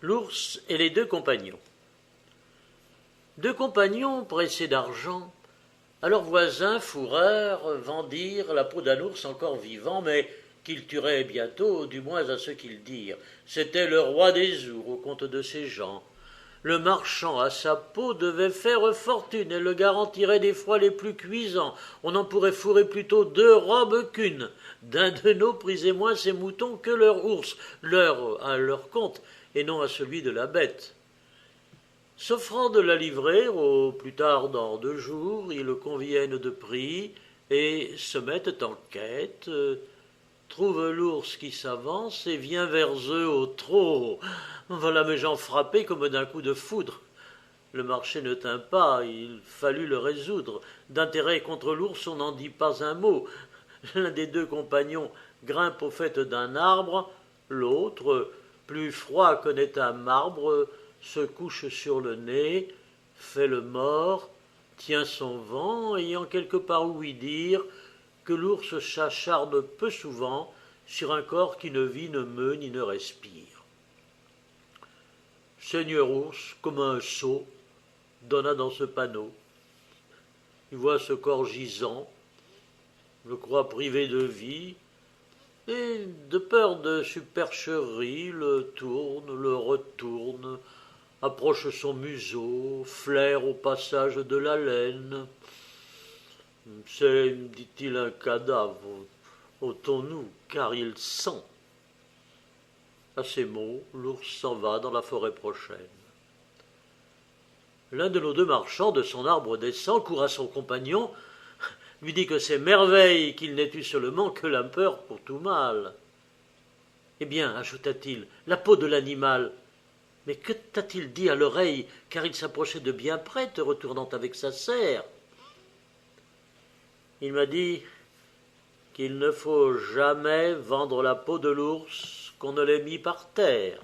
L'ours et les deux compagnons. Deux compagnons, pressés d'argent, à leurs voisins fourreurs vendirent la peau d'un ours encore vivant, mais qu'ils tueraient bientôt, du moins à ce qu'ils dirent. C'était le roi des ours, au compte de ces gens. Le marchand à sa peau devait faire fortune et le garantirait des froids les plus cuisants. On en pourrait fourrer plutôt 2 robes qu'une. D'un de nos prisait moins ses moutons que leur ours, à leur compte, et non à celui de la bête. S'offrant de la livrer, au plus tard dans 2 jours, ils conviennent de prix et se mettent en quête, trouvent l'ours qui s'avance et vient vers eux au trot. Voilà mes gens frappés comme d'un coup de foudre. Le marché ne tint pas, il fallut le résoudre. D'intérêt contre l'ours, on n'en dit pas un mot. L'un des deux compagnons grimpe au faîte d'un arbre, l'autre, plus froid qu'honnête un marbre, se couche sur le nez, fait le mort, tient son vent, ayant quelque part ouï dire que l'ours s'acharne peu souvent sur un corps qui ne vit, ne meut, ni ne respire. Seigneur Ours, comme un sot, donna dans ce panneau. Il voit ce corps gisant, le croit privé de vie, et de peur de supercherie, le tourne, le retourne, approche son museau, flaire au passage de la laine. C'est, dit-il, un cadavre, ôtons-nous, car il sent. À ces mots, l'ours s'en va dans la forêt prochaine. L'un de nos deux marchands de son arbre descend, court à son compagnon, lui dit que c'est merveille qu'il n'ait eu seulement que la peur pour tout mal. Eh bien, ajouta-t-il, la peau de l'animal. Mais que t'a-t-il dit à l'oreille, car il s'approchait de bien près, te retournant avec sa serre? Il m'a dit qu'il ne faut jamais vendre la peau de l'ours qu'on ne l'ait mis par terre.